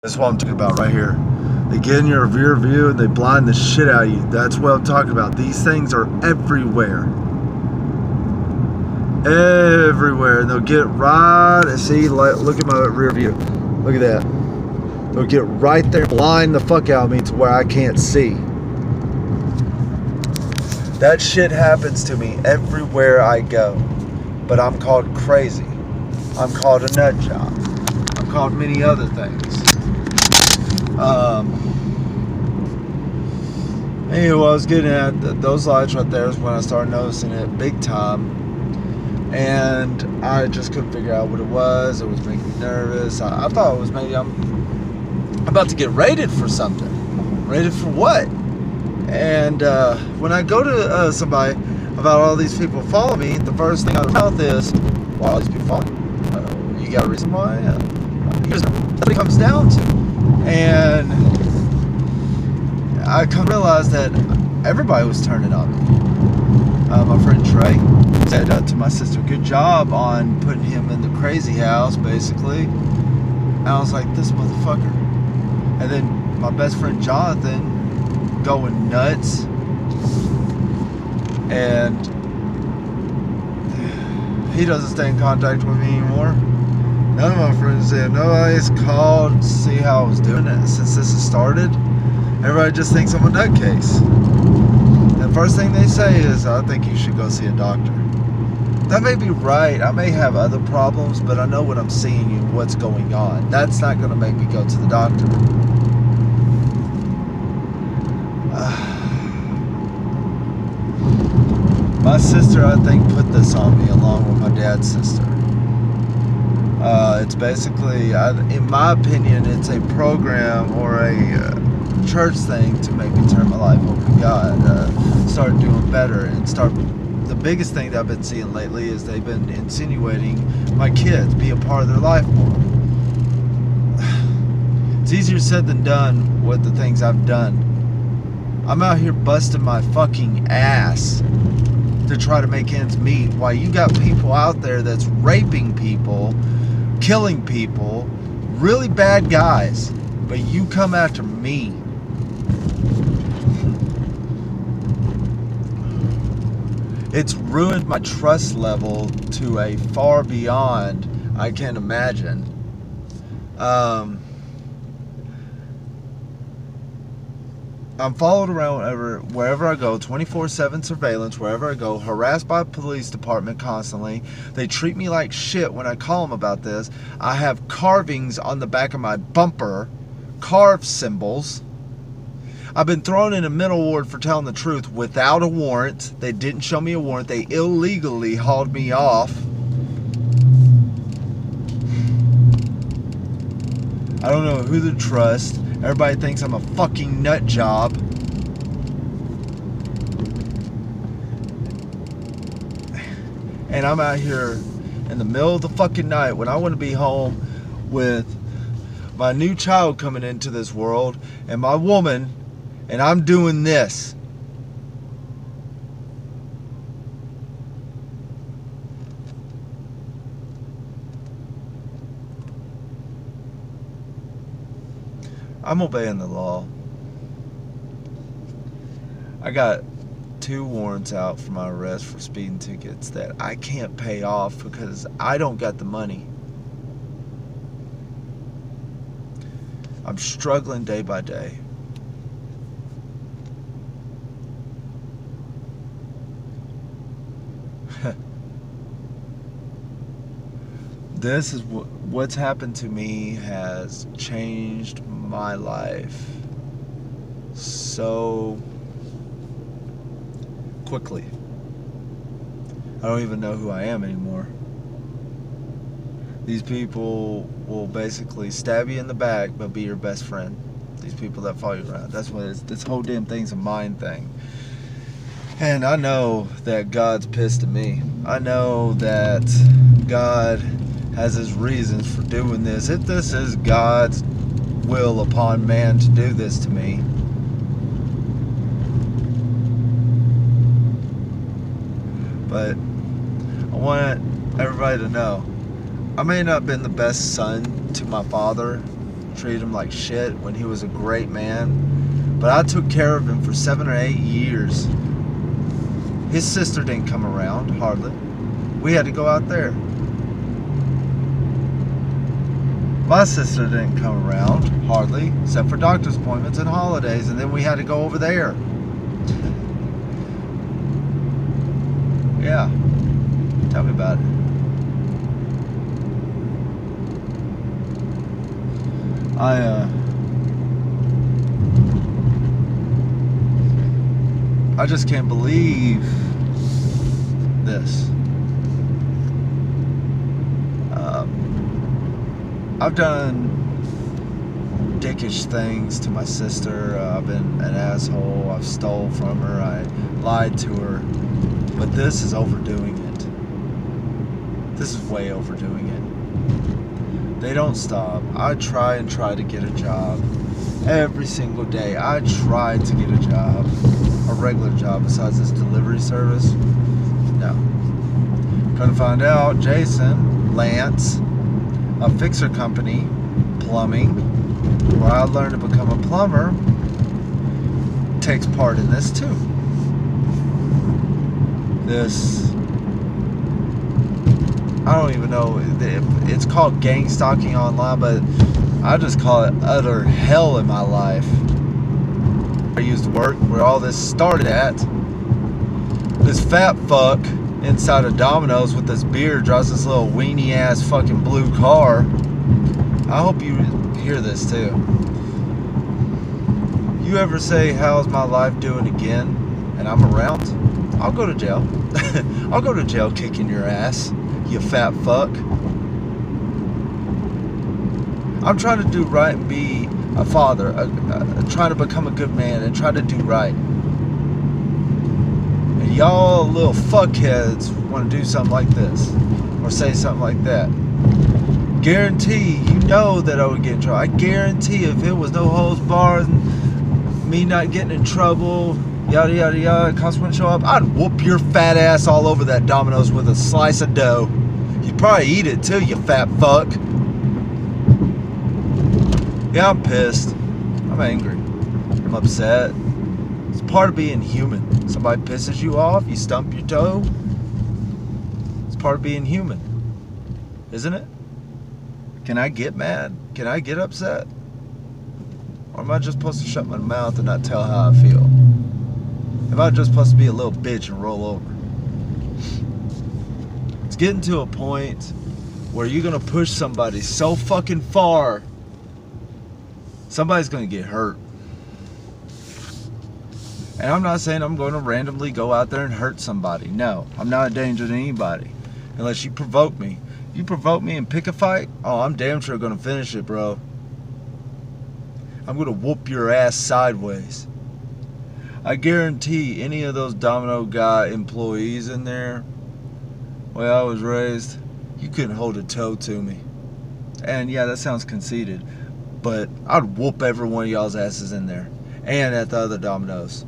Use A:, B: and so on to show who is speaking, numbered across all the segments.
A: That's what I'm talking about right here. They get in your rear view and they blind the shit out of you. That's what I'm talking about. These things are everywhere. Everywhere. And they'll get right, see, look at my rear view. Look at that. They'll get right there, blind the fuck out of me to where I can't see. That shit happens to me everywhere I go. But I'm called crazy. I'm called a nut job. I'm called many other things. Anyway, I was getting at those lights right there is when I started noticing it big time, and I just couldn't figure out what it was. It was making me nervous. I thought it was maybe I'm about to get raided for something. Raided for what? And when I go to somebody about all these people follow me, the first thing out of their mouth is, why all these people follow me? You got a reason why? That's what it comes down to. And I come to realize that everybody was turning on me. My friend Trey said to my sister, good job on putting him in the crazy house, basically. And I was like, this motherfucker. And then my best friend Jonathan going nuts. And he doesn't stay in contact with me anymore. None of my friends did. Nobody's called to see how I was doing it since this has started. Everybody just thinks I'm a nutcase. The first thing they say is, I think you should go see a doctor. That may be right. I may have other problems, but I know what I'm seeing and what's going on. That's not going to make me go to the doctor. My sister, I think, put this on me along with my dad's sister. It's basically, in my opinion, it's a program or a church thing to make me turn my life over to God, start doing better, and start. The biggest thing that I've been seeing lately is they've been insinuating my kids be a part of their life more. It's easier said than done with the things I've done. I'm out here busting my fucking ass to try to make ends meet, while you got people out there that's raping people, killing people, really bad guys, but you come after me. It's ruined my trust level to a far beyond I can imagine. I'm followed around wherever I go, 24/7 surveillance, wherever I go, harassed by the police department constantly. They treat me like shit when I call them about this. I have carvings on the back of my bumper, carved symbols. I've been thrown in a mental ward for telling the truth without a warrant. They didn't show me a warrant. They illegally hauled me off. I don't know who to trust. Everybody thinks I'm a fucking nut job. And I'm out here in the middle of the fucking night when I want to be home with my new child coming into this world and my woman, and I'm doing this. I'm obeying the law. I got 2 warrants out for my arrest for speeding tickets that I can't pay off because I don't got the money. I'm struggling day by day. This is what's happened to me has changed my life so quickly. I don't even know who I am anymore. These people will basically stab you in the back but be your best friend. These people that follow you around. That's what it is. This whole damn thing's a mind thing. And I know that God's pissed at me. I know that God has his reasons for doing this. If this is God's will upon man to do this to me, but I want everybody to know I may not have been the best son to my father treated him like shit when he was a great man. But I took care of him for 7 or 8 years. His sister didn't come around, hardly. We had to go out there. My sister didn't come around, hardly, except for doctor's appointments and holidays, and then we had to go over there. Yeah. Tell me about it. I just can't believe this. I've done dickish things to my sister. I've been an asshole. I've stole from her. I lied to her. But this is overdoing it. This is way overdoing it. They don't stop. I try to get a job. Every single day, I tried to get a job. A regular job besides this delivery service. No. Come to find out, Jason, Lance, a fixer company, plumbing, where I learned to become a plumber, takes part in this too. This, I don't even know, it's called gang stalking online, but I just call it utter hell in my life. I used to work where all this started at. This fat fuck inside of Domino's with this beard drives this little weenie ass fucking blue car. I hope you hear this too. You ever say, how's my life doing again, and I'm around, I'll go to jail. I'll go to jail kicking your ass, you fat fuck. I'm trying to do right and be a father, trying to become a good man and try to do right. And y'all little fuckheads want to do something like this or say something like that. Guarantee, you know that I would get in trouble. I guarantee if it was no holds barred, me not getting in trouble, yada yada yada, cops wouldn't show up, I'd whoop your fat ass all over that Domino's with a slice of dough. You'd probably eat it too, you fat fuck. Yeah, I'm pissed. I'm angry. I'm upset. It's part of being human. Somebody pisses you off, you stump your toe. It's part of being human. Isn't it? Can I get mad? Can I get upset? Or am I just supposed to shut my mouth and not tell how I feel? Am I just supposed to be a little bitch and roll over? It's getting to a point where you're gonna push somebody so fucking far, somebody's gonna get hurt. And I'm not saying I'm going to randomly go out there and hurt somebody. No, I'm not a danger to anybody. Unless you provoke me. You provoke me and pick a fight, oh, I'm damn sure gonna finish it, bro. I'm gonna whoop your ass sideways. I guarantee any of those Domino guy employees in there, where I was raised, you couldn't hold a toe to me. And yeah, that sounds conceited, but I'd whoop every one of y'all's asses in there. And at the other Domino's.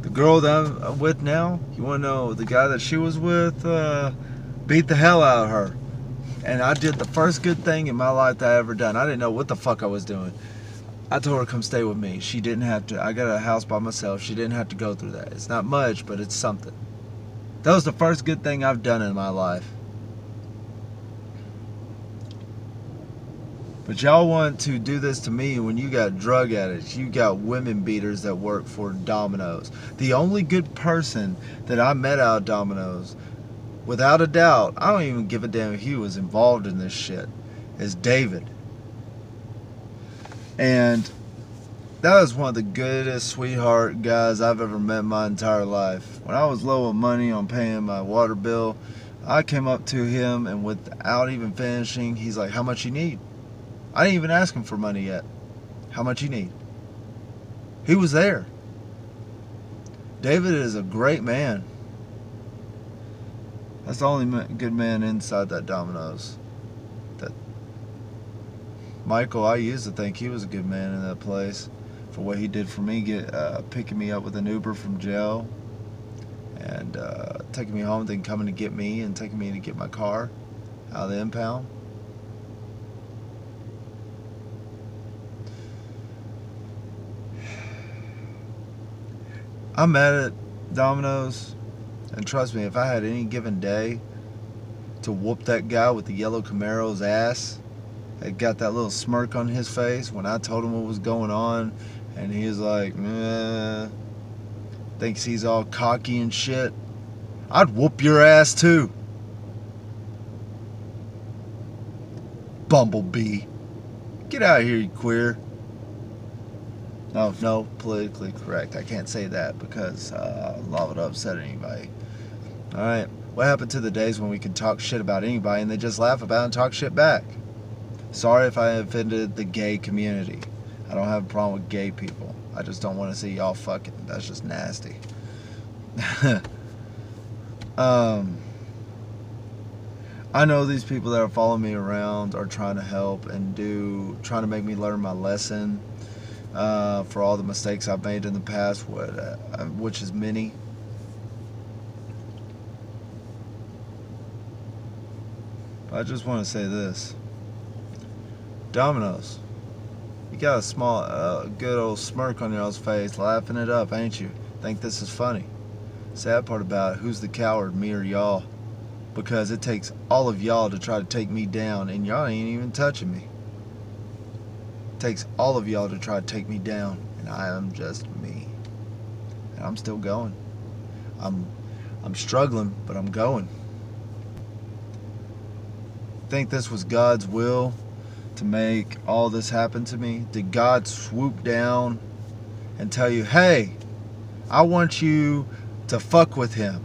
A: The girl that I'm with now, you wanna know, the guy that she was with, beat the hell out of her. And I did the first good thing in my life that I ever done. I didn't know what the fuck I was doing. I told her to come stay with me. She didn't have to. I got a house by myself. She didn't have to go through that. It's not much, but it's something. That was the first good thing I've done in my life. But y'all want to do this to me when you got drug addicts, you got women beaters that work for Domino's. The only good person that I met out of Domino's, without a doubt, I don't even give a damn if he was involved in this shit, is David. And that was one of the goodest sweetheart guys I've ever met in my entire life. When I was low on money on paying my water bill, I came up to him and without even finishing, he's like, how much you need? I didn't even ask him for money yet. How much you need? He was there. David is a great man. That's the only good man inside that Domino's. That Michael, I used to think he was a good man in that place for what he did for me, picking me up with an Uber from jail and taking me home, then coming to get me and taking me to get my car out of the impound. I'm mad at Domino's, and trust me, if I had any given day to whoop that guy with the yellow Camaro's ass, that got that little smirk on his face when I told him what was going on, and he was like, meh, thinks he's all cocky and shit, I'd whoop your ass too. Bumblebee. Get out of here, you queer. No, politically correct. I can't say that because law would upset anybody. Alright, what happened to the days when we could talk shit about anybody and they just laugh about it and talk shit back? Sorry if I offended the gay community. I don't have a problem with gay people. I just don't want to see y'all fucking. That's just nasty. I know these people that are following me around are trying to help and trying to make me learn my lesson for all the mistakes I've made in the past, which is many. I just want to say this. Domino's, you got a small, good old smirk on your face, laughing it up, ain't you? Think this is funny. Sad part about it, who's the coward, me or y'all? Because it takes all of y'all to try to take me down, and y'all ain't even touching me. It takes all of y'all to try to take me down, and I am just me. And I'm still going. I'm struggling, but I'm going. Think this was God's will to make all this happen to me? Did God swoop down and tell you, hey, I want you to fuck with him?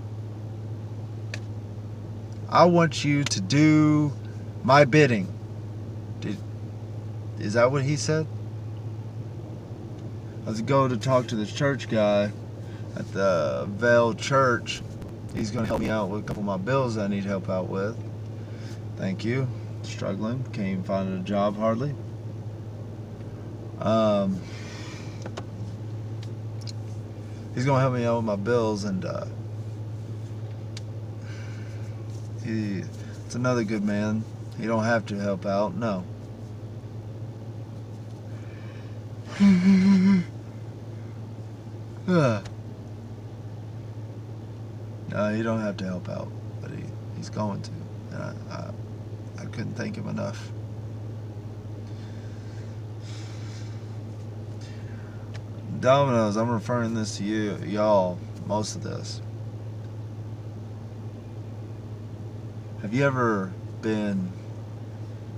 A: I want you to do my bidding. Is that what he said? I was going to talk to this church guy at the Vale Church. He's going to help me out with a couple of my bills I need help out with. Thank you. Struggling. Can't even find a job hardly. He's going to help me out with my bills, and it's another good man. He don't have to help out. No. No, he don't have to help out, but he's going to. And I couldn't thank him enough. Domino's, I'm referring this to y'all, most of this. Have you ever been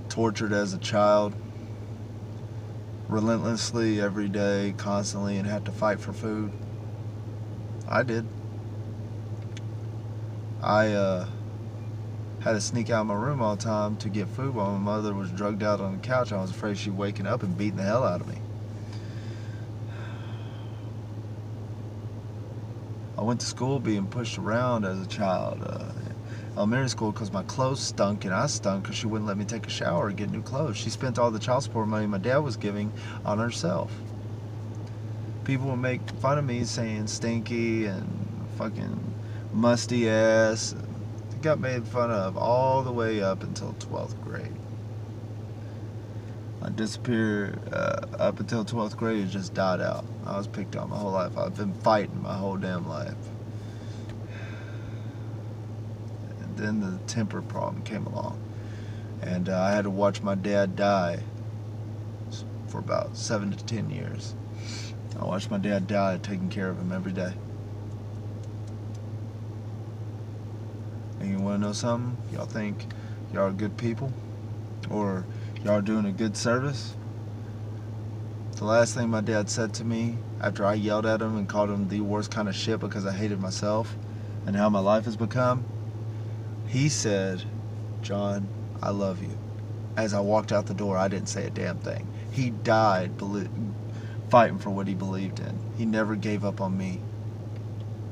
A: tortured as a child? Relentlessly, every day, constantly, and had to fight for food? I did. I had to sneak out of my room all the time to get food while my mother was drugged out on the couch. I was afraid she'd waking up and beating the hell out of me. I went to school being pushed around as a child. Elementary school because my clothes stunk, and I stunk because she wouldn't let me take a shower or get new clothes. She spent all the child support money my dad was giving on herself. People would make fun of me saying stinky and fucking musty ass. It got made fun of all the way up until 12th grade. I disappeared up until 12th grade. It just died out. I was picked on my whole life. I've been fighting my whole damn life. And then the temper problem came along, and I had to watch my dad die for about 7 to 10 years. I watched my dad die, taking care of him every day. And you want to know something? Y'all think y'all are good people? Or y'all are doing a good service? The last thing my dad said to me after I yelled at him and called him the worst kind of shit because I hated myself and how my life has become, he said, "John, I love you." As I walked out the door, I didn't say a damn thing. He died fighting for what he believed in. He never gave up on me.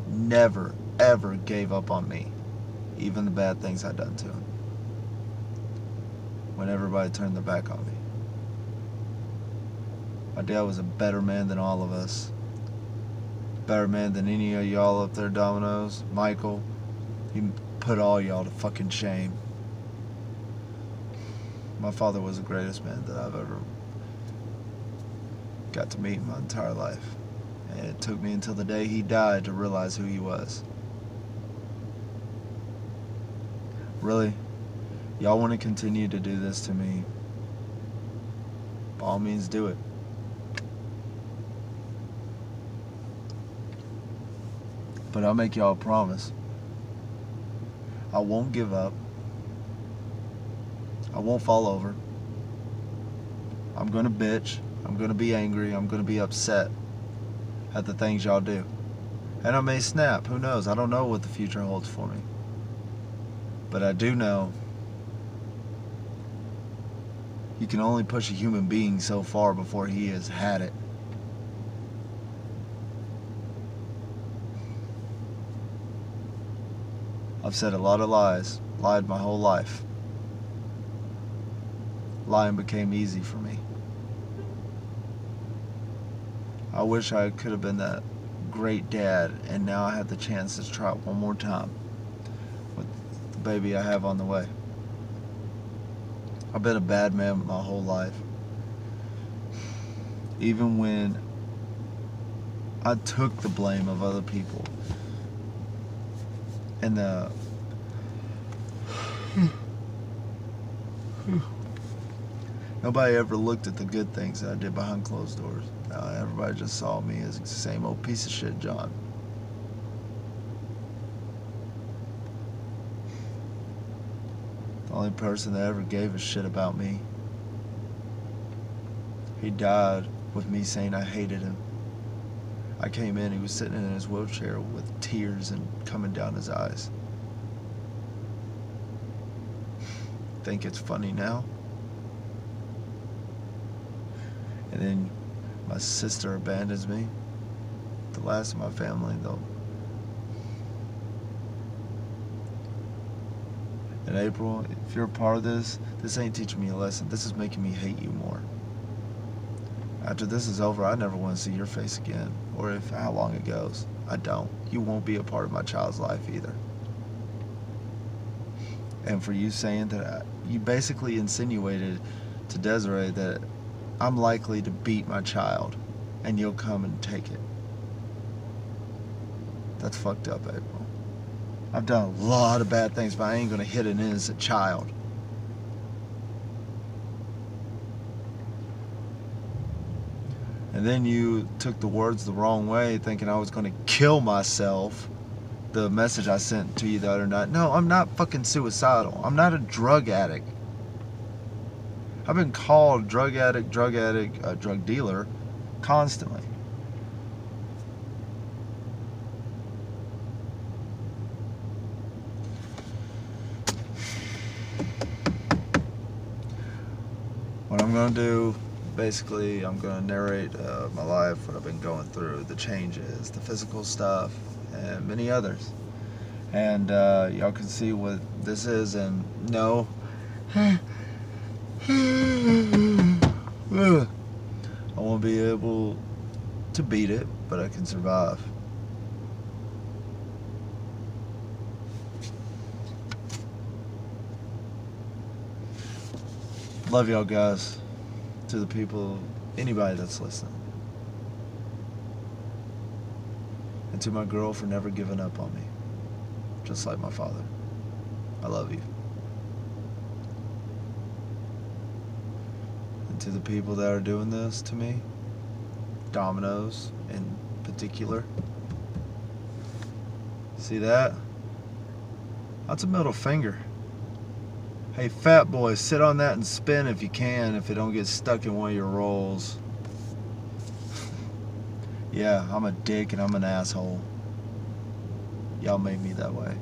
A: Never, ever gave up on me. Even the bad things I'd done to him. When everybody turned their back on me. My dad was a better man than all of us. Better man than any of y'all up there, Domino's. Michael, he put all y'all to fucking shame. My father was the greatest man that I've ever got to meet in my entire life. And it took me until the day he died to realize who he was. Really? Y'all want to continue to do this to me? By all means, do it. But I'll make y'all a promise. I won't give up. I won't fall over. I'm going to bitch. I'm going to be angry. I'm going to be upset at the things y'all do. And I may snap. Who knows? I don't know what the future holds for me. But I do know you can only push a human being so far before he has had it. I've said a lot of lies, lied my whole life. Lying became easy for me. I wish I could have been that great dad, and now I have the chance to try it one more time with the baby I have on the way. I've been a bad man my whole life. Even when I took the blame of other people. And nobody ever looked at the good things that I did behind closed doors. Everybody just saw me as the same old piece of shit John. The only person that ever gave a shit about me. He died with me saying I hated him. I came in, he was sitting in his wheelchair with tears and coming down his eyes. Think it's funny now? And then my sister abandons me. The last of my family, though. And April, if you're a part of this ain't teaching me a lesson. This is making me hate you more. After this is over, I never want to see your face again. Or if how long it goes. I don't. You won't be a part of my child's life either. And for you saying that, you basically insinuated to Desiree that I'm likely to beat my child and you'll come and take it. That's fucked up, April. I've done a lot of bad things, but I ain't gonna hit an innocent child. And then you took the words the wrong way, thinking I was gonna kill myself. The message I sent to you the other night. No, I'm not fucking suicidal. I'm not a drug addict. I've been called drug addict, drug dealer, constantly. What I'm going to do, basically, I'm going to narrate my life, what I've been going through, the changes, the physical stuff, and many others. And y'all can see what this is, and no. I won't be able to beat it, but I can survive. Love y'all guys. To the people, anybody that's listening. And to my girl for never giving up on me. Just like my father. I love you. And to the people that are doing this to me, Domino's in particular. See that? That's a middle finger. Hey, fat boy, sit on that and spin if you can, if it don't get stuck in one of your rolls. Yeah, I'm a dick and I'm an asshole. Y'all made me that way.